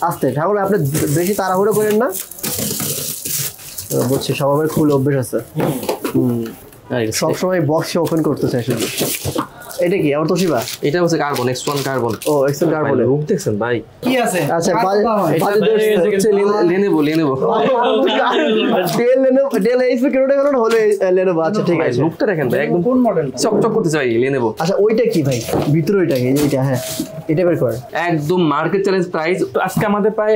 আস্তে ঠাকুর, আপনি বেশি তাড়াহুড়ো করেন না। বুঝছি, সবার খুলে অভ্যেস আছে। সবসময় বক্সে ওপেন করতে চাই শুধু। এটা কি আমার তোশিবা? এটা হচ্ছে কার্বন, X1 কার্বন। ও X1 কার্বন। রূপ দেখছেন ভাই? কি আছে? আচ্ছা এটা হচ্ছে লেনোভো। ডেল এইচপি কেনোটা কেন হলে লেনোভো। আচ্ছা ঠিক আছে, রূপটা দেখেন ভাই, একদম কোন মডেল চকচক করতে চাই লেনোভো। আচ্ছা ওইটা কি ভাই ভিতরে? ওইটা কি? এইটা? হ্যাঁ এটা বের করেন। একদম মার্কেট চ্যালেঞ্জ প্রাইস। আজকে আমাদের প্রায়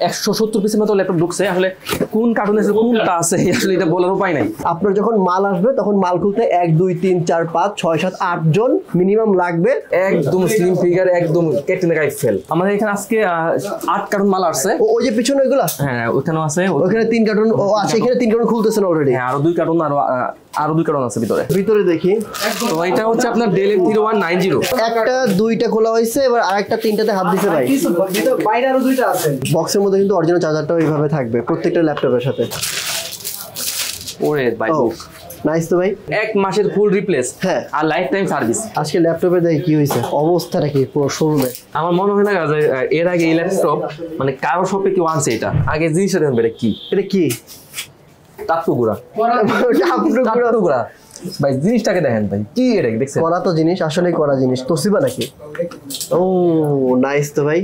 170 পিসের মতো ল্যাপটপ ঢুকছে। আসলে কোন কার্টুনে আছে কোনটা আছে আসলে এটা বলার উপায় নাই। আপনার যখন মাল আসবে তখন মাল খুলতে 1 2 3 4 5 6 7 8 জন মিনিমাম লাগবে। একদম স্লিম ফিগার, একদম কেটেন গাই ফেল। আমাদের এখানে আজকে 8 কার্টুন মাল আসছে। ওই যে পিছনে ওইগুলা? হ্যাঁ ওখানেও আছে। ওখানে 3 কার্টুন। ও আচ্ছা, এখানে 3 কার্টুন খুলতেছেন অলরেডি? হ্যাঁ আরো 2 কার্টুন, আরো 2 কার্টুন আছে ভিতরে দেখি। তো এটা হচ্ছে আপনার ডেল F3190। একটা 2টা খোলা হয়েছে, এবার আরেকটা 3টাতে হাত দিছে ভাই। বাইরে আরো 2টা আছে। বক্সের মধ্যে কিন্তু অরিজিনাল চার্জারটাও এইভাবে থাকবে প্রত্যেকটা ল্যাপটপের সাথে। ওরে ভাই নাইস তো ভাই। 1 মাসের ফুল রিপ্লেস। হ্যাঁ, আর লাইফ টাইম সার্ভিস। আজকে ল্যাপটপে দেখি কি হয়েছে, অবস্থাটা কি পুরো শোরুমে। আমার মনে হয় না যে এর আগে এই ল্যাপটপ মানে কারো শপে কেউ আনছে। এটা আগে জিনিসটা দেখবেন এটা কি টাট্টুগুড়া ভাই। জিনিসটাকে দেখেন ভাই, কি এটা দেখছেন? করা তো জিনিস, আসলে করা জিনিস। তোশিবা নাকি? ও নাইস তো ভাই।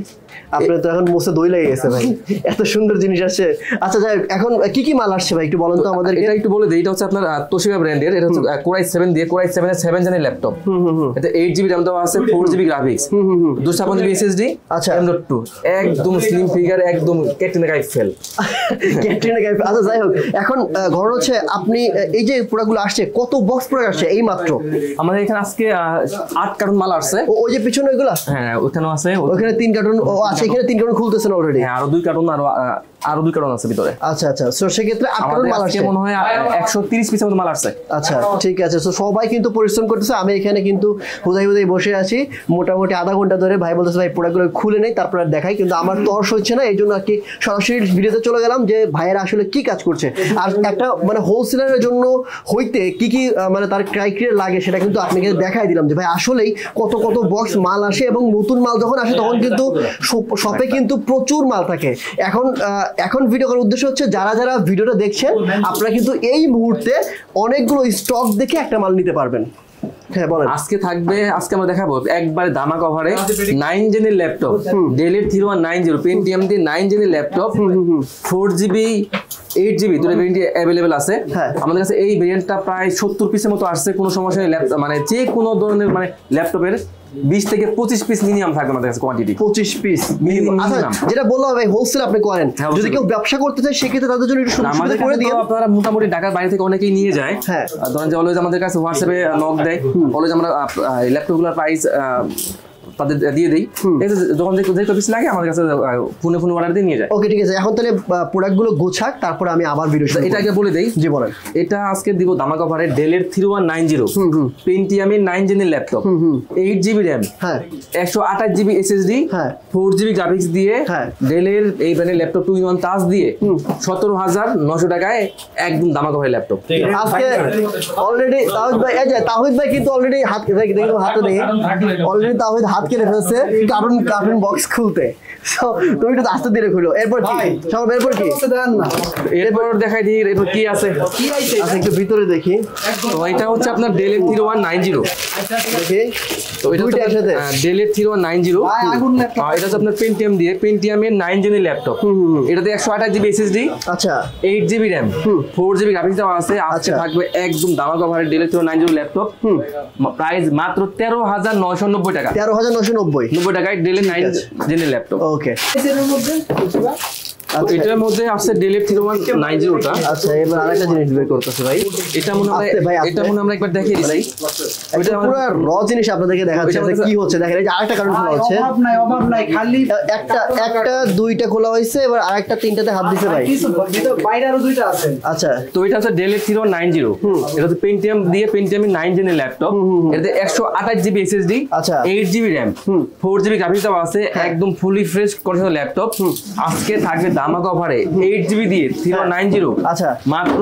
আপনার তো এখন মুছে দই লেগে গেছে ভাই, এত সুন্দর জিনিস আসছে। আচ্ছা যাই, এখন কি কি মাল আসছে ভাই একটু বলেন তো আমাদের। এটা একটু বলে দেই। এটা হচ্ছে আপনার তোশিবা ব্র্যান্ডের। এটা হচ্ছে Core i7 দিয়ে, Core i7 এর 7 জেনের ল্যাপটপ। এটা 8GB RAM দেওয়া আছে, 4GB গ্রাফিক্স, 256GB SSD। আচ্ছা M.2 একদম স্লিম ফিগার, একদম ক্যাটরিনা কাইফ ফেল। ক্যাটরিনা কাইফ। আচ্ছা যাই হোক, এখন ঘর হচ্ছে আপনি এই যে প্রোডাক্টগুলো আসছে, কত বক্স প্রোডাক্ট আসছে এই মাত্র? আমাদের এখানে আজকে 8 কার্টন মাল আসছে। ওই যে পিছনে ওইগুলা? হ্যাঁ ওখানেও আছে। ওখানে 3 কার্টন। ও আচ্ছা, এখানে 3 কার্টন খুলতেছেন অলরেডি? হ্যাঁ আরো 2 কার্টন, আরো 2 কার্টন আছে ভিতরে। আচ্ছা আচ্ছা, সো সেক্ষেত্রে 8 কার্টন মাল আসছে। মনে হয় 130 পিসের মতো মাল আসছে। আচ্ছা ঠিক আছে, সো সবাই কিন্তু পরিশ্রম করতেছে। আমি এখানে কিন্তু হুদাই বসে আছি মোটামুটি আধা ঘন্টা ধরে। ভাই বলতেছে ভাই প্রোডাক্টগুলো খুলে নেই তারপর দেখাই, কিন্তু আমার তর্স হচ্ছে না। এই জন্য আর কি সরাসরি ভিডিওতে চলে গেলাম যে ভাইয়েরা আসলে কি কাজ করছে। আর একটা মানে হোলসেলারের জন্য হইতে কি কি মানে তার ক্রাইটেরিয়া লাগে সেটা কিন্তু আপনাকে দেখাই দিলাম যে ভাই আসলেই কত কত বক্স মাল আসে। এবং নতুন মাল যখন আসে তখন কিন্তু শপে কিন্তু প্রচুর মাল থাকে। এখন ভিডিও করার উদ্দেশ্য হচ্ছে যারা যারা ভিডিওটা দেখছেন আপনারা কিন্তু এই মুহূর্তে অনেকগুলো স্টক দেখে একটা মাল নিতে পারবেন। হ্যাঁ বলেন। আজকে আমরা দেখাবো একবারে দামা কভারে 9 জেনের ল্যাপটপ, ডেল F3190 পেন্টিয়াম দিয়ে 9 জেনের ল্যাপটপ, 4GB 8GB দুটো ভেরিয়েন্ট अवेलेबल আছে। আমাদের কাছে এই ভেরিয়েন্টটা প্রায় 70 পিসের মতো আসছে। কোনো সমস্যা নেই, ল্যাপটপ মানে যে কোনো ধরনের মানে ল্যাপটপের 20 থেকে 25 পিস মিনিমাম থাকবে আমাদের কাছে কোয়ান্টিটি। 25 piece minimum. আচ্ছা যেটা বললাম ভাই হোলসেল আপনি করেন, যদি কেউ ব্যবসা করতে চায় সেক্ষেত্রে তাদের জন্য একটু সুবিধা করে দিন। আপনারা মোটামুটি ঢাকার বাইরে থেকে অনেকেই নিয়ে যায়। হ্যাঁ ধরেন যে অলওয়েজ আমাদের কাছে হোয়াটসঅ্যাপে নক দেয়, অলওয়েজ আমরা ল্যাপটপগুলোর প্রাইস তাদের দিয়ে দেই। যখন যে পিস লাগে আমাদের কাছে ফোনে অর্ডার দিয়ে নিয়ে যায়। ওকে ঠিক আছে, এখন তাহলে প্রোডাক্টগুলো গোছাক তারপরে আমি আবার ভিডিও শুরু। এটা আগে বলে দেই। জি বলেন। এটা আজকে দিব দামা কভারে ডেল F3190 পেন্টিয়ামের 9 জেনের ল্যাপটপ, 8GB RAM, হ্যাঁ 128GB SSD, হ্যাঁ 4GB গ্রাফিক্স দিয়ে ডেলের এই ব্র্যান্ডের ল্যাপটপ 2-in-1 টাচ দিয়ে 17,900 টাকায় একদম দামা কভারের ল্যাপটপ। আজকে অলরেডি তাহিদ ভাই কিন্তু অলরেডি হাত দেখি হাতে দেখি অলরেডি তাহিদ হাত কেটে ফেলছে কার্টুন বক্স খুলতে। তুমি একটু আস্তে ধীরে খুলো। এরপর কি সব? এরপর কি এরপর দেখাই দিই এরপর কি আছে। আচ্ছা একটু ভিতরে দেখি। তো এটা হচ্ছে আপনার ডেল F3190 দেখি। তো এটা হচ্ছে ডেল F3190, এটা হচ্ছে আপনার পেন্টিয়াম দিয়ে পেন্টিয়ামের 9 জেনের ল্যাপটপ। এটাতে 128GB SSD, আচ্ছা 8GB RAM, 4GB গ্রাফিক্স দেওয়া আছে। আজকে থাকবে একদম দামা কভারের ডেল F3190 ল্যাপটপ, প্রাইস মাত্র 13,990 টাকা। 13,990 টাকায় ডেল 9 জেনের ল্যাপটপ। ওকে এটার মধ্যে আছে ডেল F3190টা। আচ্ছা এবার আরেকটা জিনিস বের করতেছে ভাই। এটা মনে হয় আমরা একবার দেখিয়ে দিই। এটা পুরো র জিনিস আপনাদেরকে দেখাচ্ছে কি হচ্ছে। দেখেন এই যে আরেকটা কার্টুন খোলা হচ্ছে। অভাব নাই খালি একটা দুইটা খোলা হয়েছে, এবার আরেকটা তিনটাতে হাত দিছে ভাই। বাইরে আরো দুইটা আছে। আচ্ছা তো এটা হচ্ছে ডেল F3190, এটা হচ্ছে পেন্টিয়াম দিয়ে পেন্টিয়ামের 9 জেনের ল্যাপটপ। এটাতে 128GB SSD, আচ্ছা 8GB RAM, 4GB গ্রাফিক্স দেওয়া আছে। একদম ফুলি ফ্রেশ কন্ডিশন ল্যাপটপ। আজকে থাকবে দামা কভারে 8GB দিয়ে 3190, আচ্ছা মাত্র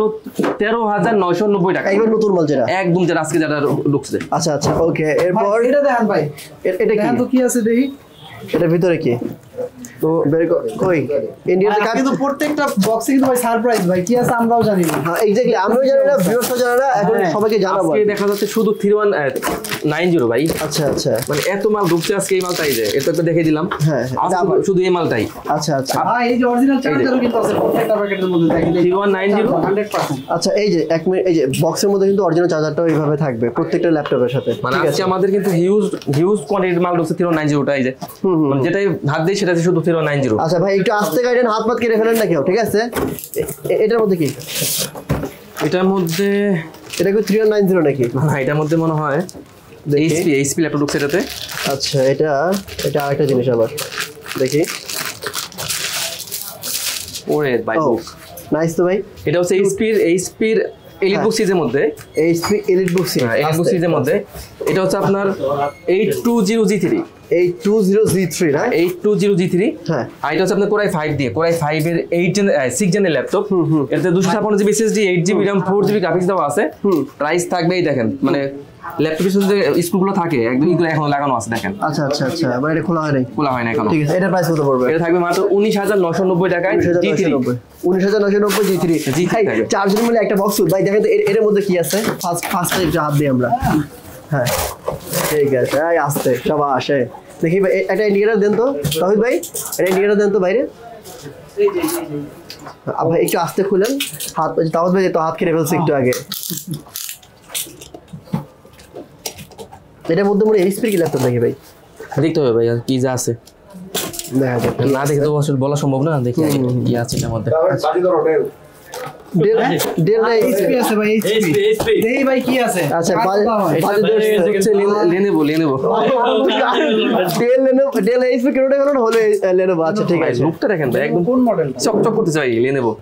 13,990 টাকা। এবার নতুন মাল যেটা একদম যেটা আজকে যেটা ঢুকছে। আচ্ছা আচ্ছা ওকে। এরপর এটা দেখেন ভাই, এটা কি তো কি আছে দেখি। এটার ভিতরে কি তো কই ইন্ডিয়াতে কিন্তু প্রত্যেকটা বক্সে কিন্তু ভাই সারপ্রাইজ ভাই কি আছে আমরাও জানি না। হ্যাঁ এক্স্যাক্টলি আমরাও জানি না, ভিউয়ার্সও জানে না, এখন সবাইকে জানাবো। আজকে দেখা যাচ্ছে শুধু 3190 ভাই। আচ্ছা আচ্ছা মানে এত মাল ঢুকছে আজকে এই মালটাই যে এটা তো দেখে দিলাম। হ্যাঁ, আজকে শুধু এই মালটাই। আচ্ছা আচ্ছা ভাই এই যে অরিজিনাল চার্জারও কিন্তু আছে প্রত্যেকটা প্যাকেটের মধ্যে দেখেন 3190 100%। আচ্ছা এই যে এক মিনিট, এই যে বক্সের মধ্যে কিন্তু অরিজিনাল চার্জারটাও এইভাবে থাকবে প্রত্যেকটা ল্যাপটপের সাথে। মানে ঠিক আজকে আছে, আমাদের কিন্তু হিউজ কোয়ান্টিটির মাল ঢুকছে 3190 এই যে। মানে যেটাই ভাত দিই সেটাতে শুধু 3190। আচ্ছা ভাই একটু আস্তে গাইডেন, হাত পাত কেটে ফেলেন না কেউ, ঠিক আছে? এটার মধ্যে কি, এটার মধ্যে এটা কি 3190 নাকি? না এটার মধ্যে মনে হয় দেখি। এইচপি ল্যাপটপ ঢুকছে এটাতে। আচ্ছা এটা আরেকটা জিনিস আবার দেখি। ওরে ভাই ও নাইস তো ভাই। এটা হচ্ছে এইচপির এলিটবুক সিরিজের মধ্যে। এইচপি এলিটবুক সিরিজ, এলিটবুক সিরিজের মধ্যে এটা হচ্ছে আপনার 820G3 820G3 না? 820G3। হ্যাঁ আর এটা হচ্ছে আপনার কোরাই 5 দিয়ে, কোরাই 5 এর 6 জেনের ল্যাপটপ। এটাতে 256GB SSD, 8GB RAM, 4GB graphics দেওয়া আছে। প্রাইস থাকবে এই দেখেন, মানে ল্যাপটপের সাথে স্ক্রুগুলো থাকে একদম এগুলো এখনো লাগানো আছে দেখেন। আচ্ছা আচ্ছা আচ্ছা, মানে এটা খোলা হয় নাই? খোলা হয় না এখনো। ঠিক আছে, এটার প্রাইস কত পড়বে? এটা থাকবে মাত্র 19,990 টাকায় G3। 19,990 G3। ভাই থাকবে। চারজন মিলে একটা বক্স, ভাই দেখেন তো এর মধ্যে কি আছে। ফার্স্ট একটু হাত দিই আমরা। হ্যাঁ ঠিক আছে, এই আসতে সব আসে দেখি ভাই। একটা ইন্ডিকেটর দেন তো তহিদ ভাই, এটা ইন্ডিকেটর দেন তো বাইরে। ভাই একটু আস্তে খুলেন হাত, তাওয়াজ ভাই তো হাত কেটে ফেলছে একটু আগে। এটার মধ্যে মনে এইচপি কি ল্যাপটপ নাকি ভাই? দেখতে হবে ভাই আর কি যা আছে, দেখা যাক। না দেখে তো আসলে বলা সম্ভব না। দেখি আগে কি আছে এর মধ্যে। ডেল না এইচপি আছে ভাই, এইচপি দেই ভাই কি আছে। আচ্ছা লেনেভো ডেল এইচপি কেনোটা কেন হলে লেনোভো। আচ্ছা ঠিক আছে, লুকটা দেখেন ভাই একদম কোন মডেলটা? চকচক করতে চাই লেনেভো।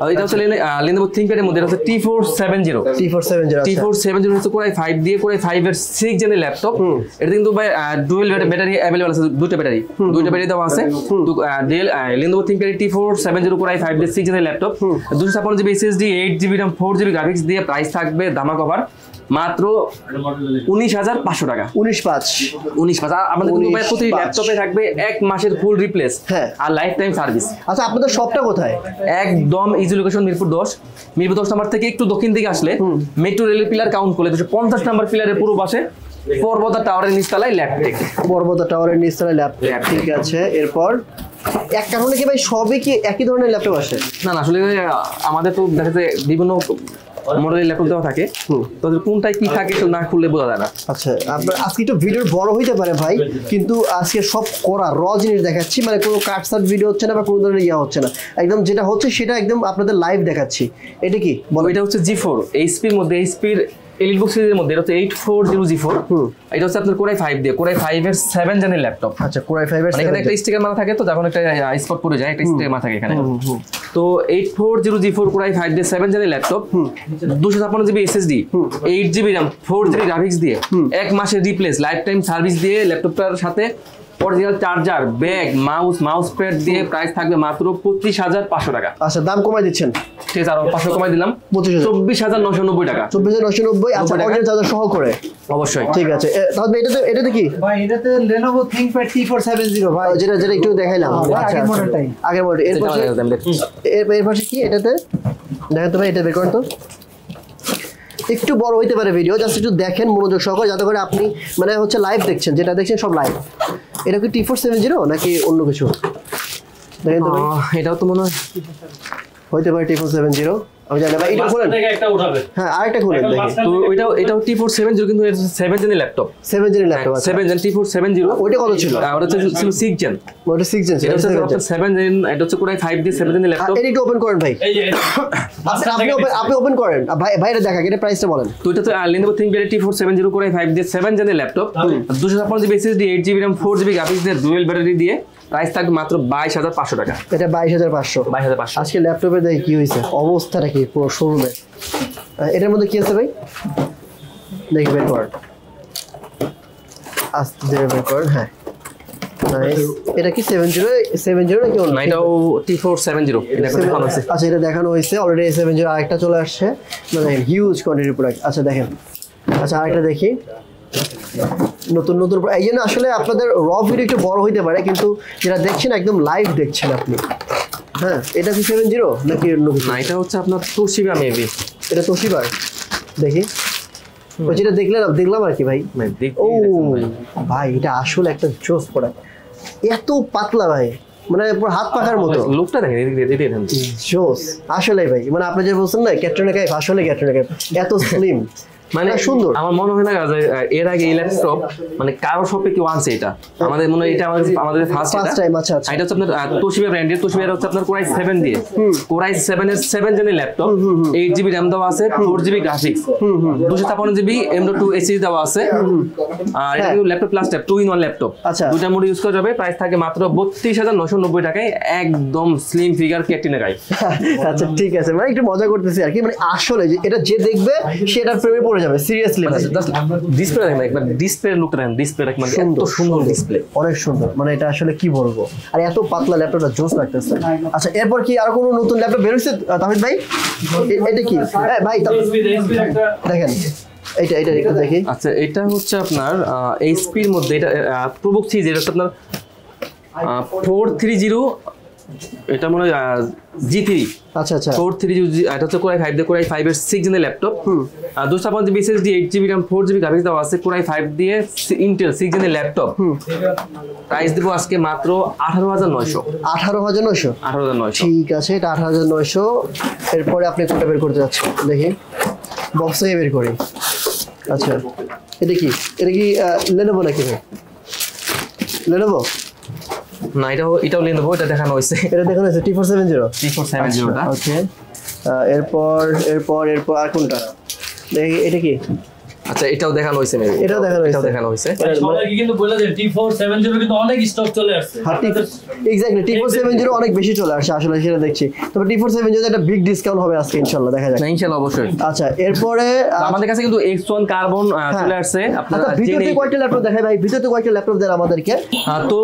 আর এটা হচ্ছে লেনেভো থিংকপ্যাডের মধ্যে, এটা হচ্ছে T470। T470 হচ্ছে কোরাই 5 দিয়ে, কোরাই 5 এর 6 জেনের ল্যাপটপ। এটা কিন্তু ভাই ডুয়াল ব্যাটারি अवेलेबल আছে, দুটো ব্যাটারি দেওয়া আছে। তো লেনোভো থিংকপ্যাড T470 কোরাই 5 দিয়ে 6 জেনের laptop, 256GB SSD, 8GB RAM, 4GB graphics দিয়ে প্রাইস থাকবে ধামাক অফার মাত্র 19,500 টাকা। 19,500। আর আমাদের কিন্তু ভাই প্রতি ল্যাপটপে থাকবে 1 মাসের ফুল রিপ্লেস আর লাইফ টাইম সার্ভিস। আচ্ছা আপনাদের শপটা কোথায়? একদম ইজি লোকেশন, মিরপুর 10 নাম্বার থেকে একটু দক্ষিণ দিকে আসলে মেট্রো রেলের পিলার কাউন্ট করলে 250 নাম্বার পিলারের পুরো পাশে পর্বতা টাওয়ারের নিচতলায় ল্যাপটেক। পর্বতা টাওয়ারের নিচতলায় ল্যাপটপ, ঠিক আছে। এরপর এক কারণে কি ভাই সবই কি একই ধরনের ল্যাপটপ আসে? না আসলে আমাদের তো দেখা যায় বিভিন্ন মডেলের ল্যাপটপ দেওয়া থাকে, তো কোনটায় কি থাকে তো না খুললে বোঝা যায় না। আচ্ছা আপনার আজকে একটু ভিডিও বড় হইতে পারে ভাই, কিন্তু আজকে সব করা র জিনিস দেখাচ্ছি, মানে কোনো কাটসাট ভিডিও হচ্ছে না বা কোনো ধরনের ইয়া হচ্ছে না, একদম যেটা হচ্ছে সেটা একদম আপনাদের লাইভ দেখাচ্ছি। এটা কি বলো? এটা হচ্ছে G4 এইচপির মধ্যে, এইচপির এলিটবুক সিরিজের মধ্যে। এটা হচ্ছে 840G4। এটা হচ্ছে আপনার কোরাই 5 দিয়ে, কোরাই 5 এর 7 জেনের ল্যাপটপ। আচ্ছা কোরাই 5 এর এখানে একটা স্টিকার মারা থাকে, তো যখন একটা স্পট পড়ে যায় একটা স্টিকার মারা থাকে এখানে। তো 840G4 কোরাই 5 দিয়ে 7 জেনের laptop, 256GB SSD, 8GB RAM, 4GB graphics দিয়ে 1 মাসের রিপ্লেস লাইফ টাইম সার্ভিস দিয়ে ল্যাপটপটার সাথে original charger, bag, mouse pad দিয়ে প্রাইস থাকবে মাত্র 25,500 টাকা। আচ্ছা দাম কমাই দিচ্ছেন? ঠিক আছে, আরো 500 কমাই দিলাম, 24,990 টাকা। 24,990। আচ্ছা অরিজিনাল চার্জার সহ করে? অবশ্যই। ঠিক আছে, তাহলে এটাতে কি ভাই? এটাতে Lenovo ThinkPad T470 ভাই, যেটা একটু দেখাইলাম আগের মডেলটাই। আগের মডেল। এর পাশে কি এটাতে দেখেন তো ভাই, এটা বের করেন তো। একটু বড় হইতে পারে ভিডিও, জাস্ট একটু দেখেন মনোযোগ সহকারে, যাতে করে আপনি মানে হচ্ছে লাইভ দেখছেন, যেটা দেখছেন সব লাইভ। এটা কি T470 নাকি অন্য কিছু? দেখেন তো ভাই, এটাও তো মনে হয় হইতে পারে T470, আমি জানি না ভাই। এটা খুলেন, হ্যাঁ আরেকটা খুলেন দেখি তো। এটাও T470 কিন্তু 7 জেনের ল্যাপটপ, 7 জেনের ল্যাপটপ। 7 gen T470। ওইটা কত ছিল? ওটা ছিল 6 জেন। ওটা 6 জেন ছিল, এটা হচ্ছে 7 জেন। এটা হচ্ছে কোরাই 5 দিয়ে 7 জেনের ল্যাপটপ। এটা একটু ওপেন করেন ভাই। আপনি ওপেন করেন ভাই, বাইরে দেখা এটা প্রাইসটা বলেন তো। এটা তো Lenovo ThinkPad T470 কোরাই 5 দিয়ে 7 জেনের laptop, 256GB SSD, 8GB RAM, 4GB graphics দিয়ে ডুয়াল ব্যাটারি দিয়ে প্রাইস থাকবে মাত্র 22,500 টাকা। এটা 22,500। 22,500। আজকে ল্যাপটপে দেখি কি হয়েছে, অবস্থাটা কি পুরো শোরুমে। এটার মধ্যে কি আছে ভাই দেখি, বের কর, আস্তে ধীরে বের কর। হ্যাঁ নাইস। এটা কি 70 নাকি অন্য? না, এটাও T470। এটা দেখানো হয়েছে। আচ্ছা এটা দেখানো হয়েছে অলরেডি। 70 আরেকটা চলে আসছে, মানে হিউজ কোয়ান্টিটির প্রোডাক্ট। আচ্ছা দেখেন, আচ্ছা আরেকটা দেখি। নতুন নতুন এই জন্য আসলে আপনাদের র ভিডিও একটু বড় হইতে পারে, কিন্তু যেটা দেখছেন একদম লাইভ দেখছেন আপনি। হ্যাঁ, এটা কি 70 নাকি অন্য কিছু? না, এটা হচ্ছে আপনার তোশিবা মেবি। এটা তোশিবার, দেখি ওই যেটা দেখলাম আর কি ভাই। ও ভাই, এটা আসলে একটা জোস প্রোডাক্ট, এত পাতলা ভাই, মানে পুরো হাত পাখার মতো। লুকটা দেখেন, দেখেন জোস আসলে ভাই, মানে আপনি যে বলছেন না ক্যাটরিনা কাইফ, আসলে ক্যাটরিনা কাইফ, এত স্লিম মানে সুন্দর। আমার মনে হয় না যে এর আগে এই ল্যাপটপ মানে কারো শপে কেউ আনছে এটা, আমাদের মনে হয় এটা আমাদের ফার্স্ট টাইম। আচ্ছা আচ্ছা, এটা হচ্ছে আপনার তোশিবা ব্র্যান্ডের। তোশিবা হচ্ছে আপনার কোরাই 7 দিয়ে, কোরাই 7 এর 7 জেনের ল্যাপটপ, 8GB RAM দেওয়া আছে, 4GB graphics, 256GB M.2 SSD দেওয়া আছে। আর এটা কিন্তু laptop plus tab 2-in-1 laptop, দুটো মোড ইউজ করা যাবে। প্রাইস থাকে মাত্র 32,990 টাকায়, একদম স্লিম ফিগার ক্যাটরিনা কাইফ। আচ্ছা ঠিক আছে, মানে একটু মজা করতেছি আর কি, মানে আসলে এটা যে দেখবে সেটার প্রেমে পড়ে যাবে সিরিয়াসলি। ডিসপ্লে দেখেন একবার, ডিসপ্লের লুকটা দেখেন, ডিসপ্লে দেখেন এত সুন্দর ডিসপ্লে, অনেক সুন্দর, মানে এটা আসলে কি বলবো, আর এত পাতলা ল্যাপটপটা জোস লাগতেছে। আচ্ছা, এরপর কি আর কোনো নতুন ল্যাপটপ বের হইছে তাহিদ ভাই? এটা কি ভাই দেখেন, এটা একটু দেখি। আচ্ছা, এটা হচ্ছে আপনার এইচপির মধ্যে, এটা প্রোবুক সিরিজ, এটা হচ্ছে আপনার 430, এটা মনে হয় G3। আচ্ছা আচ্ছা, 430, এটা হচ্ছে কোরাই 5 দিয়ে, কোরাই 5 এর 6 জেনের laptop, 256GB SSD, 8GB RAM, 4GB graphics দেওয়া আছে, কোরাই 5 দিয়ে ইন্টেল 6 জেনের ল্যাপটপ। প্রাইস দেবো আজকে মাত্র 18,900। 18,900 ঠিক আছে, এটা 18,900। এরপরে আপনি কোনটা বের করতে যাচ্ছেন দেখি, বক্স থেকে বের করি। আচ্ছা, এটা কি লেনোভো নাকি ভাই? লেনোভো না, এটাও লেনোভো, এটা দেখানো হয়েছে, এটা দেখানো হয়েছে T470 টা। ওকে, এরপর আর কোনটা? এটা কি? আচ্ছা, এটাও দেখানো হয়েছে, এটাও দেখানো হয়েছে। সবাইকে কিন্তু বলে দেন T470 কিন্তু অনেক স্টক চলে আসছে। হ্যাঁ, এক্স্যাক্টলি T470 অনেক বেশি চলে আসছে আসলে, সেটা দেখছি। তবে T470 একটা বিগ ডিসকাউন্ট হবে আজকে ইনশাআল্লাহ, দেখা যাক। ইনশাআল্লাহ, অবশ্যই। আচ্ছা, এরপরে আমাদের কাছে কিন্তু X1 কার্বন চলে আসছে। আপনারা ভিতরে কয়টা ল্যাপটপ দেখাই ভাই, ভিতরে কয়টা ল্যাপটপ দেন আমাদেরকে? তো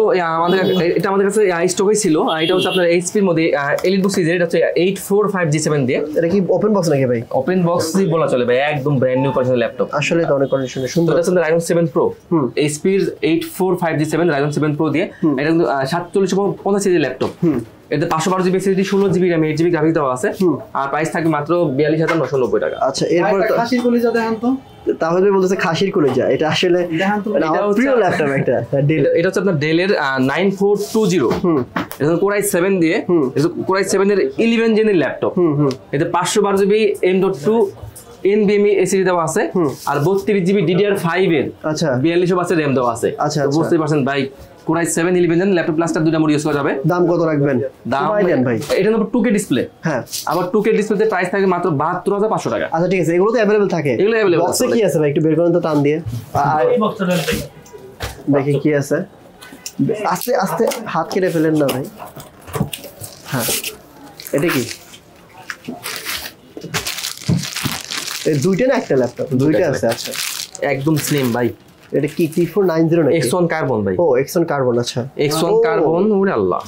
এটা আমাদের কাছে স্টকে ছিল। এটা হচ্ছে আপনার এইচপির মধ্যে এলিটবুক সিরিজের, এটা হচ্ছে 845G7 দিয়ে। এটা কি ওপেন বক্স নাকি ভাই? ওপেন বক্সই বলা চলে ভাই, একদম ব্র্যান্ড নিউ কন্ডিশনের ল্যাপটপ। আসলে তো অনেক কন্ডিশনে সুন্দর। এটা হচ্ছে Ryzen 7 Pro, এইচপির 845G7 Ryzen 7 Pro দিয়ে। এটা কিন্তু 4750 সিরিজের ল্যাপটপ। এতে 512GB SSD, 16GB RAM, 8GB graphics দেওয়া আছে। আর প্রাইস থাকে মাত্র 42,990 টাকা। আচ্ছা, এরপর খাসির কলিজা দেখান তো। তাহলে বলতেছে খাসির কলিজা, এটা আসলে আমার প্রিয় ল্যাপটপ একটা। এটা হচ্ছে আপনার ডেলের 9420, এটা কোরাই 7 দিয়ে, এটা কোরাই 7 এর 11 জেনের ল্যাপটপ। এতে 512GB M.2 NVMe SSD দেওয়া আছে, আর 32GB DDR5 এর 4200 RAM দেওয়া আছে। আচ্ছা, বুঝতেই পারছেন ভাই, কোরাই 7 11 জেন ল্যাপটপ প্লাসটা দুটো মোড ইউজ করা যাবে। দাম কত রাখবেন? দাম ভাই, এটা নম্বর 2K ডিসপ্লে। হ্যাঁ, আবার 2K ডিসপ্লেতে প্রাইস থাকে মাত্র 72,500 টাকা। আচ্ছা ঠিক আছে, এগুলো তো अवेलेबल থাকে। এগুলো अवेलेबल বক্সে কি আছে ভাই, একটু বের করুন তো টান দিয়ে। এই বক্সটা দেখি কি আছে। আস্তে আস্তে হাত কেটে ফেলেন না ভাই। হ্যাঁ, এটা কি? এই দুইটা না একটা ল্যাপটপ? দুইটা আছে। আচ্ছা, একদম স্লিম ভাই। এটা কি T490 নাকি? X1 কার্বন ভাই। ও, X1 কার্বন। আচ্ছা, X1 কার্বন, ওরে আল্লাহ,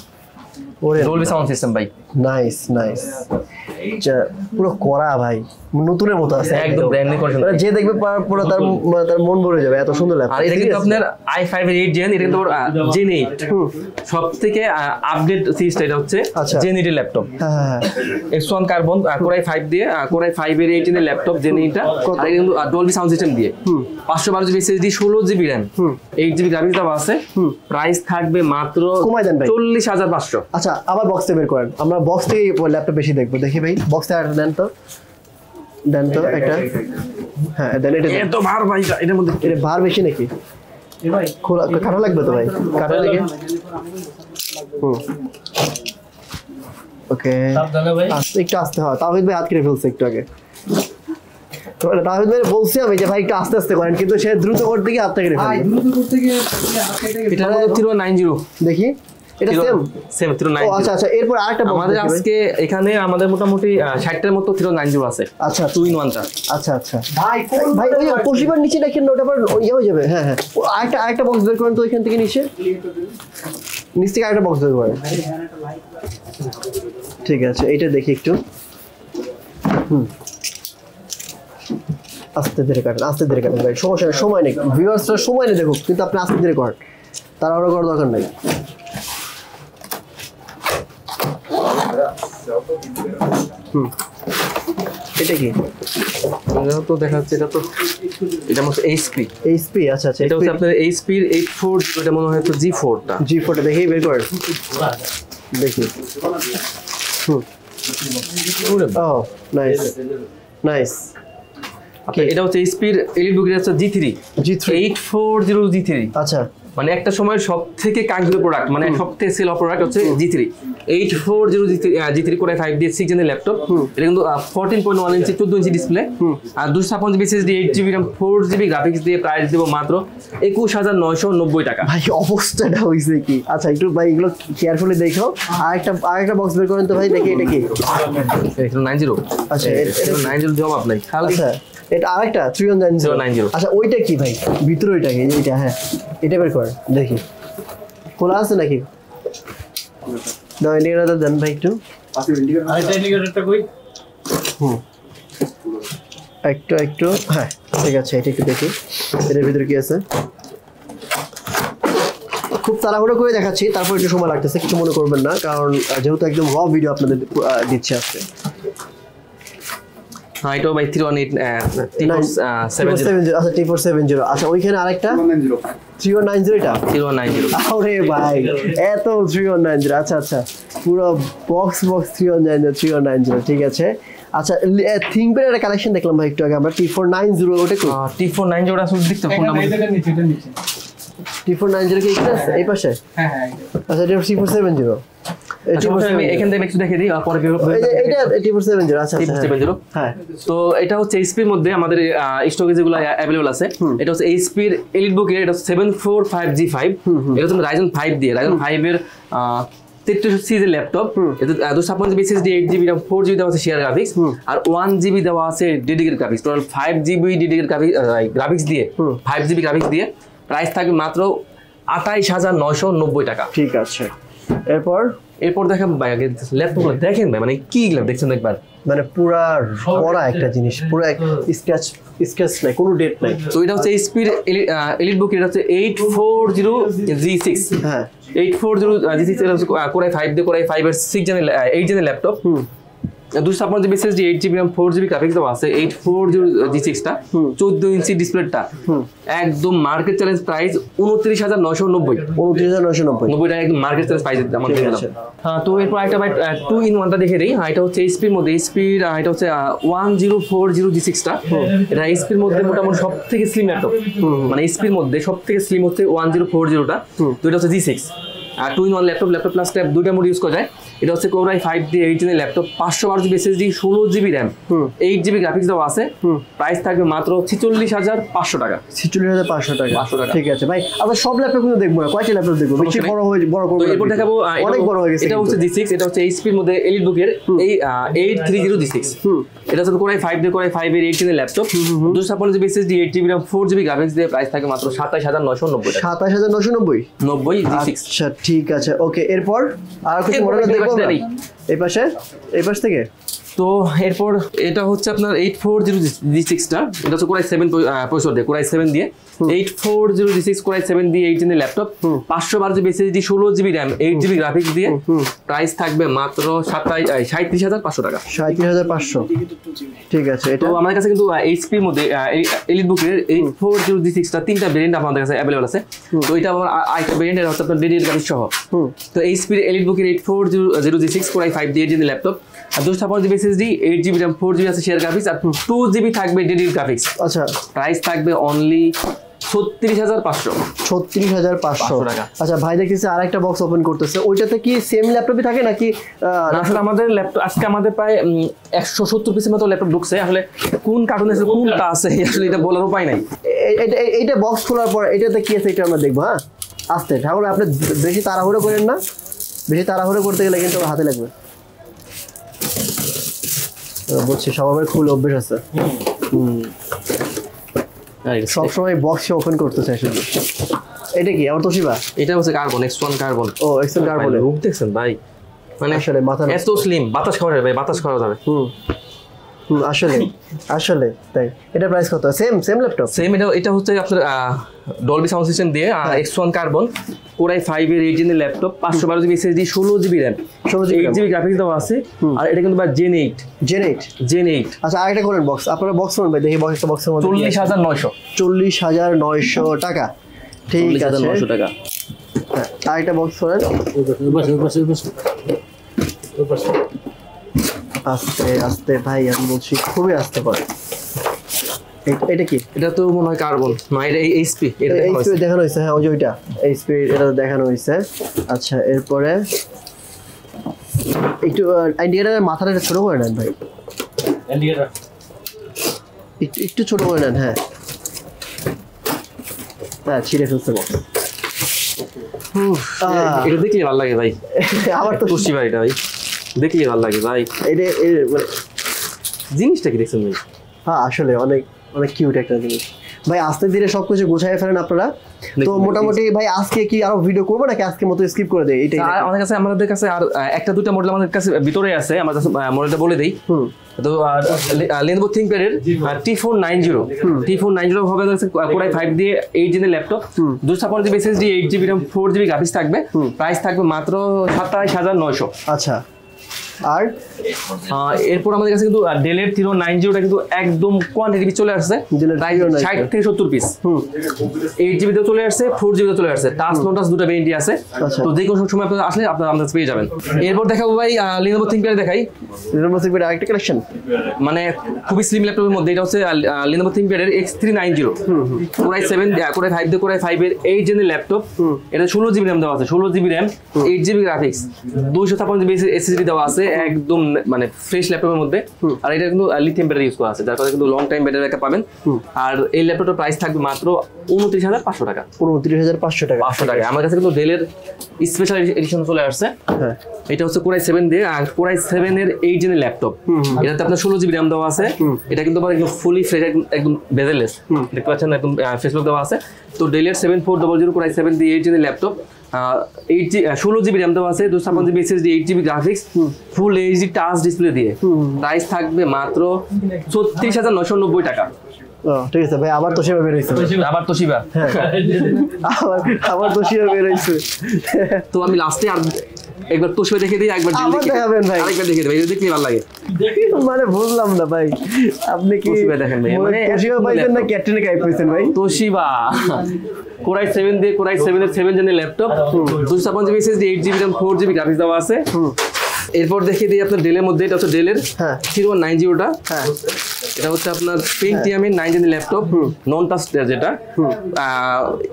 ডলবি সাউন্ড সিস্টেম ভাই। নাইস। পুরো কড়া ভাই, নতুনের মতো আছে একদম ব্র্যান্ড নিউ কন্ডিশন। যে দেখবে পুরো তার মন ভরে যাবে, এত সুন্দর ল্যাপটপ। আর এটা কিন্তু আপনার i5 এর 8 জেন, এটা কিন্তু Gen 8 সবথেকে আপডেট সিরিজটা, এটা হচ্ছে Gen 8 এর ল্যাপটপ। হ্যাঁ, X1 কার্বন কোরাই 5 দিয়ে, কোরাই 5 এর 8 জেনের ল্যাপটপ Gen 8 টা। আর এটা কিন্তু ডলবি সাউন্ড সিস্টেম দিয়ে, 512GB SSD, 16GB RAM, 8GB graphics দেওয়া আছে। প্রাইস থাকবে মাত্র 40,500। আচ্ছা, আবার বক্স থেকে বের করেন, আমরা বক্স থেকে ল্যাপটপ বেশি দেখবো। দেখি ভাই, বক্স থেকে একটা দেন তো একটা। হ্যাঁ, দেন। এটা এত ভার ভাই, এটার মধ্যে এটা ভার বেশি নাকি ভাই? খোলা কাটা লাগবে তো ভাই, কাটা লাগে। ওকে, একটু আস্তে হয়। তাহিদ ভাই হাত কেটে ফেলছে একটু আগে। তাহিদ ভাই বলছি আমি যে ভাই একটু আস্তে আস্তে করেন, কিন্তু সে দ্রুত করতে গিয়ে হাতটা কেটে ফেলে। এটা 3090 দেখি। এটা সেম 3090। ও আচ্ছা, এরপর আরেকটা আমাদের আজকে এখানে আমাদের মোটামুটি 60টার মতো 3090 আছে। আচ্ছা, 2-in-1 টা। আচ্ছা ভাই ওই তোশিবার নিচে রাখেন, ওটা পর ইয়ে হয়ে যাবে। হ্যাঁ, আরেকটা বক্স বের করেন তো ওইখান থেকে, নিচ থেকে আরেকটা বক্স বের করেন। ঠিক আছে, এইটা দেখি একটু। আস্তে ধীরে কাটেন ভাই, সমস্যা নেই, সময় নেই, ভিউয়ার্সরা সময় নেই দেখুক, কিন্তু আপনি আস্তে ধীরে করেন, তাড়াহুড়ো করার দরকার নাই। এটা কি তো দেখা যাচ্ছে এটা হচ্ছে এইচপি। আচ্ছা আচ্ছা, এটা হচ্ছে আপনার এইচপির 840, এটা মনে হয় তো জি4টা। টা দেখি বের করেন, দেখি। ও নাইস। এটা হচ্ছে এইচপির এলিট বুকের হচ্ছে জি3 840 আচ্ছা, মানে একটা সময় সব থেকে কাঙ্ক্ষিত প্রোডাক্ট, মানে সব থেকে সেল প্রোডাক্ট হচ্ছে জি3 840 করে 5 দিয়ে 6 জনের ল্যাপটপ। এটা কিন্তু 14.1 ইঞ্চি 14 ইঞ্চি ডিসপ্লে, আর 256 SSD 8GB RAM 4GB graphics দিয়ে প্রাইস দেব মাত্র 21,990 টাকা। ভাই অবস্থাটা হইছে কি? আচ্ছা একটু ভাই এগুলো কেয়ারফুলি দেখো। আরেকটা বক্স বের করেন তো ভাই, দেখি এটা কি। এটা 90। আচ্ছা এটা 90 জবাব নাই খালি। আচ্ছা এটা আরেকটা 3190। আচ্ছা ওইটা কি ভাই, ভিতরে ওইটা কি? এইটা, হ্যাঁ এটা বের করেন দেখি, খোলা আছে নাকি? না ইন্ডিকেটরটা দেন ভাই একটু। আরেকটা ইন্ডিকেটরটা কই? একটু হ্যাঁ ঠিক আছে, এটা একটু দেখি এটার ভিতরে কি আছে। খুব তাড়াহুড়ো করে দেখাচ্ছি, তারপর একটু সময় লাগতেছে, কিছু মনে করবেন না, কারণ যেহেতু একদম র ভিডিও আপনাদের দিচ্ছে আজকে। হ্যাঁ এটাও ভাই 318 আচ্ছা T470। আচ্ছা ওইখানে আরেকটা 3190, এটা 3190। আরে ভাই এত 3190। আচ্ছা পুরো বক্স 3190, ঠিক আছে। আচ্ছা থিংকপ্যাড এর কালেকশন দেখলাম ভাই একটু আগে আমরা, T490 ওটা কি? T490 ওটা আসলে দেখতে ফোনটা নিচে T490 কি এখানে আছে এই পাশে? হ্যাঁ আচ্ছা এটা T470। আমি এখান থেকে একটু দেখে দিই, পরে এটা T470। আচ্ছা T470। হ্যাঁ তো এটা হচ্ছে এইচপির মধ্যে আমাদের স্টকে যেগুলো अवेलेबल আছে, এটা হচ্ছে এইচপির এলিটবুক এর, এটা হচ্ছে 745G5। এটা হচ্ছে Ryzen 5 দিয়ে, Ryzen 5 এর 33 সিরিজের ল্যাপটপ। এটা 256GB SSD 8GB RAM 4GB দেওয়া আছে শেয়ার গ্রাফিক্স, আর 1GB দেওয়া আছে dedicated graphics. Total 5GB dedicated graphics দিয়ে 5GB গ্রাফিক্স দিয়ে প্রাইস থাকবে মাত্র 28,990 টাকা। ঠিক আছে। এরপর দেখেন ভাই, আগে ল্যাপটপগুলো দেখেন ভাই, মানে কি দেখছেন একবার, মানে পুরা পড়া একটা জিনিস, পুরো স্কেচ নাই, কোনো ডেট নাই। তো এটা হচ্ছে এইচপির এলিটবুক, এটা হচ্ছে 840G6। হ্যাঁ 840G6 এটা হচ্ছে Core i5 দিয়ে, Core i5 এর 8 জেনের laptop. 256GB SSD 8GB RAM 4GB graphics দেওয়া আছে। 840G6টা 14 ইঞ্চি ডিসপ্লেটা, একদম মার্কেট চ্যালেঞ্জ প্রাইস 29,990 টাকা, একদম মার্কেট চ্যালেঞ্জ প্রাইস আমাদের দিলাম। হ্যাঁ তো এরপর একটা ভাই 2-in-1টা দেখে দেই। হ্যাঁ এটা হচ্ছে এইচপির মধ্যে, এটা হচ্ছে 1040G6টা। এটা এইচপির মধ্যে মোটামুটি সব থেকে স্লিম ল্যাপটপ, মানে এইচপির মধ্যে সব থেকে স্লিম হচ্ছে 1040টা। তো এটা হচ্ছে G6 আর 2-in-1 ল্যাপটপ প্লাস ট্যাব, দুইটা মোড ইউজ করা যায়। এটা হচ্ছে Core i5 দিয়ে 8 জেনের laptop, 512GB SSD 16GB RAM 8GB graphics দেওয়া আছে। প্রাইস থাকবে মাত্র 46,500 টাকা। 46,500 টাকা। 500 টাকা। ঠিক আছে ভাই, আমরা সব ল্যাপটপ কিন্তু দেখবো না, কয়টা ল্যাপটপ দেখবো? বেশি বড় করব। এরপর দেখাবো অনেক বড় হয়ে গেছে। এটা হচ্ছে G6, এটা হচ্ছে এইচপির মধ্যে এলিটবুকের এই 830G6। এটা হচ্ছে Core i5 দিয়ে, Core i5 এর 8 জেনের laptop, 256GB SSD 8GB RAM 4GB graphics দিয়ে প্রাইস থাকে মাত্র 27,990 টাকা। 27,990 G6। আচ্ছা ঠিক আছে, ওকে। এরপর আর কিছু মডেল দেখবো আমরা? এই পাশ থেকে। তো এরপর এটা হচ্ছে আপনার 840G6টা, এটা হচ্ছে Core i7 প্রসেসর দিয়ে, Core i7 দিয়ে 840G6 Core i7 দিয়ে 8 জেনের laptop, 512GB SSD 16GB RAM 8GB graphics দিয়ে প্রাইস থাকবে মাত্র 37,500 টাকা। 37,500, ঠিক আছে। তো আমাদের কাছে কিন্তু এইচপির মধ্যে এলিটবুকের 840G6টা 3টা ভেরিয়েন্ট আমাদের কাছে अवेलेबल আছে। তো এটা আবার আরেকটা ভেরিয়েন্ট, এটা হচ্ছে আপনার ডেডিকেটেড গ্রাফিক্স সহ। তো এইচপির এলিটবুকের 840G6 Core i5 দিয়ে 8 জেনের ল্যাপটপ, আর 256GB SSD 8GB RAM 4GB আছে শেয়ার গ্রাফিক্স, আর 2GB থাকবে ডেডিকেটেড গ্রাফিক্স। আচ্ছা প্রাইস থাকবে অনলি 36,500 টাকা। আচ্ছা ভাই দেখতেছি আরেকটা বক্স ওপেন করতেছে, ওইটাতে কি সেম ল্যাপটপই থাকে নাকি? আসলে আমাদের ল্যাপটপ আজকে আমাদের প্রায় 170 পিসের মতো ল্যাপটপ ঢুকছে। আসলে কোন কার্টুনে আছে কোনটা আছে আসলে এটা বলার উপায় নাই। এইটা বক্স খোলার পর এটাতে কি আছে এটা আমরা দেখবো। হ্যাঁ আস্তে ঠাকুর, আপনি বেশি তাড়াহুড়ো করেন না, বেশি তাড়াহুড়ো করতে গেলে কিন্তু হাতে লাগবে। বুঝছি, সবার খুলে অভ্যেস আছে। সবসময় বক্স ওপেন করতে চাই শুধু। এটা কি আমার তোশিবা? এটা হচ্ছে কার্বন, X1 কার্বন। ও X1 কার্বন, রূপ দেখছেন ভাই, মানে আসলে মাথা এত স্লিম, বাতাস খাওয়া যাবে ভাই, বাতাস খাওয়া যাবে। আসলে আসলে তাই এটা প্রাইস কত সেম ল্যাপটপ সেম এটা হচ্ছে আপনার ডলবি সাউন্ড সিস্টেম দিয়ে X1 কার্বন কোরাই 5 এর 8 GB laptop 512 GB SSD 16 GB RAM 8 GB graphics দেওয়া আছে আর এটা কিন্তু Gen 8 আচ্ছা আরেকটা করেন বক্স আপনারা বক্স করুন ভাই দেখি বক্সটা বক্সের মধ্যে 40900 টাকা ঠিক আছে 40900 টাকা আরেকটা বক্স করেন আস্তে আস্তে ভাই আমি বলছি খুবই আস্তে করে এটা কি এটা তো মনে হয় কার্বন না এটা এইচপি এটা দেখানো হয়েছে হ্যাঁ ওই যে ওইটা এইচপি এটা দেখানো হয়েছে আচ্ছা এরপরে একটু ইন্ডিকেটরের মাথাটা ছোট করে নেন ভাই ইন্ডিকেটর একটু ছোট করে নেন হ্যাঁ ছিঁড়ে ফেলতে বল এটা দেখলে ভালো লাগে ভাই আবার তো খুশি ভাই এটা ভাই দেখলে ভালো লাগে ভাই এটা মানে জিনিসটা কি দেখছেন ভাই হ্যাঁ আসলে অনেক অনেক কিউট একটা জিনিস ভাই আস্তে ধীরে সবকিছু গোছায় ফেলেন আপনারা তো মোটামুটি ভাই আজকে কি আরো ভিডিও করবো নাকি আজকের মতো স্কিপ করে দেই এটাই আমাদের কাছে আর একটা দুটা মডেল আমাদের কাছে ভিতরে আছে আমরা মডেলটা বলে দেই তো Lenovo ThinkPad এর T490 হবে কোরাই 5 দিয়ে 8 GB laptop 256 GB SSD 8 GB RAM 4 GB graphics থাকবে প্রাইস থাকবে মাত্র 27900 আচ্ছা আর এরপর আমাদের কাছে কিন্তু ডেলের 3090 টা কিন্তু একদম কোয়ান্টিটি চলে আসছে প্রায় 60 থেকে 70 পিস 8 জিবি তে চলে আসছে 4 জিবি তে চলে আসছে টাচ নন টাচ দুটো ভেরিয়েন্ট আছে তো যে কোনো সময় আপনারা আসলে আপনারা আমাদের পেয়ে যাবেন এরপর দেখাবো ভাই Lenovo ThinkPad দেখাই Lenovo ThinkPad আরেকটা কালেকশন মানে খুবই স্লিম ল্যাপটপের মধ্যে এটা হচ্ছে Lenovo ThinkPad এর X390 কোরাই 7 কোরাই 5 দিয়ে কোরাই 5 এর 8 জিবি ল্যাপটপ এটা 16 জিবি RAM দেওয়া আছে 16 GB RAM 8 GB graphics 256 GB SSD দেওয়া আছে একদম মানে ফ্রেশ ল্যাপটপের মধ্যে আর এটা কিন্তু লিথিয়াম ব্যাটারি ইউজ করা আছে যার কারণে কিন্তু লং টাইম ব্যাটারি ব্যাকআপ পাবেন আর এই ল্যাপটপের প্রাইস থাকবে মাত্র 29500 টাকা 29500 টাকা 500 টাকা আমার কাছে কিন্তু ডেলের স্পেশাল এডিশন চলে আসছে হ্যাঁ এটা হচ্ছে কোরাই 7 দিয়ে আর কোরাই 7 এর 8 জিবি ল্যাপটপ এটাতে আপনার 16 জিবি RAM দেওয়া আছে এটা কিন্তু আবার একদম ফুলি ফ্রেশ একদম বেজেলেস দেখতে পাচ্ছেন একদম ফেস লক দেওয়া আছে তো ডেলের 7400 কোরাই 7 দিয়ে 8 জিবি ল্যাপটপ 16 জিবি RAM দেওয়া আছে 256 GB SSD 8 GB graphics full HD touch display দিয়ে প্রাইস থাকবে মাত্র 36990 টাকা ঠিক আছে ভাই আবার তোশিবা বের হইছে আবার তোশিবা আবার তোশিবা বের হইছে তো আমি লাস্টে আর একবার তোশিবা দেখে দিই একবার দেখাবেন ভাই আরেকবার দেখে দিই দেখলে ভালো লাগে মানে বুঝলাম না ভাই আপনি কি তোশিবা দেখেন ভাই মানে তোশিবা পাইছেন না ক্যাটরিনা কাইফ পাইছেন ভাই তোশিবা কোরাই 7 দিয়ে কোরাই 7 এর 7 জেনের laptop 256 GB SSD 8 GB RAM 4 GB graphics দেওয়া আছে এরপর দেখিয়ে দিই আপনার ডেলের মধ্যে এটা হচ্ছে ডেলের 3190 টা এটা হচ্ছে আপনার পেন্টিয়াম এর 9 জেনের ল্যাপটপ নন টাচ যেটা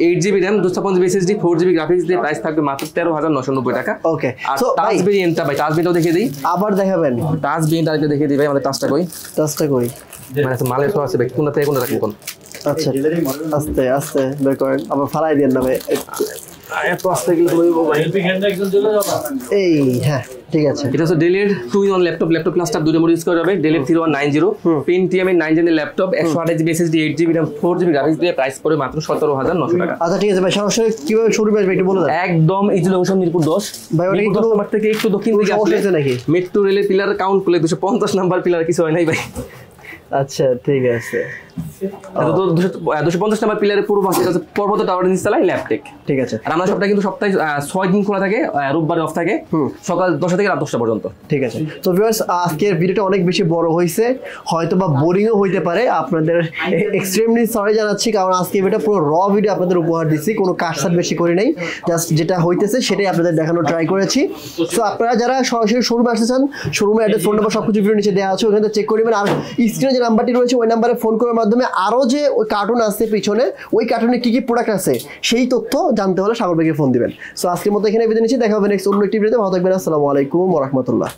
8 GB RAM 256 GB SSD 4 GB graphics দিয়ে প্রাইস থাকবে মাত্র 13990 টাকা ওকে আর টাচ ভেরিয়েন্টটা ভাই টাচ ভেরিয়েন্টও দেখিয়ে দিই আবার দেখাবেন টাচ ভেরিয়েন্ট আরেকটা দেখিয়ে দিই ভাই আমাদের টাচটা কই মানে মালের তো আছে ভাই কোনটা থেকে কোনটা রাখবেন কোন আচ্ছা আস্তে আস্তে বের করেন আবার ফালাই দেন না ভাই এত আস্তে গেলে তো ভাই এই হ্যাঁ ঠিক আছে এটা হচ্ছে ডেলের 2-in-1 ল্যাপটপ ক্লাস্টার দুটো মডেল ইউজ করা যাবে ডেলের 3190 পেন্টিয়াম এর 9 জেনের laptop 128 GB SSD 8 GB RAM 4 GB graphics দিয়ে প্রাইস পড়ে মাত্র 17900 টাকা আচ্ছা ঠিক আছে ভাই সরাসরি কিভাবে শোরুমে আসবে একটু বলে দেন একদম ইজি লোকেশন মিরপুর 10 ভাই ওটা একটু আমার থেকে একটু দক্ষিণ দিকে আসলে নাকি মেট্রো রেলের পিলার কাউন্ট করলে 250 নাম্বার পিলার কিছু হয় নাই ভাই আচ্ছা ঠিক আছে এটা তো 250 নাম্বার পিলারের পূর্ব পাশে আছে পর্বত টাওয়ারের নিচতলায় ল্যাপটেক ঠিক আছে আর আমরা সপ্তাহে কিন্তু সপ্তাহে 6 দিন খোলা থাকে রোববারে অফ থাকে সকাল 10টা থেকে রাত 10টা পর্যন্ত ঠিক আছে তো ভিউয়ার্স আজকের ভিডিওটা অনেক বেশি বড় হয়েছে হয়তো বা বোরিংও হইতে পারে আপনাদের এক্সট্রিমলি সরি জানাচ্ছি কারণ আজকে ভিডিওটা পুরো র ভিডিও আপনাদের উপহার দিচ্ছি কোনো কাটসাট বেশি করি নাই জাস্ট যেটা হইতেছে সেটাই আপনাদের দেখানোর ট্রাই করেছি সো আপনারা যারা সরাসরি শোরুমে আসতে চান শোরুমের অ্যাড্রেস ফোন নাম্বার সবকিছু ভিডিও নিচে দেওয়া আছে ওখানে চেক করবেন আর স্ক্রিনে যে নাম্বারটি রয়েছে ওই নাম্বারে ফোন করার মাধ্যমে আরও যে ওই কার্টুন আছে পিছনে ওই কার্টুনে কি কি প্রোডাক্ট আছে সেই তথ্য জানতে হলে সাগর ভাইকে ফোন দিবেন সো আজকের মতো এখানে বিদায় নিচ্ছি দেখা হবে নেক্সট অন্য একটি ভিডিওতে ভালো থাকবেন আসসালামু আলাইকুম ওয়া রাহমাতুল্লাহ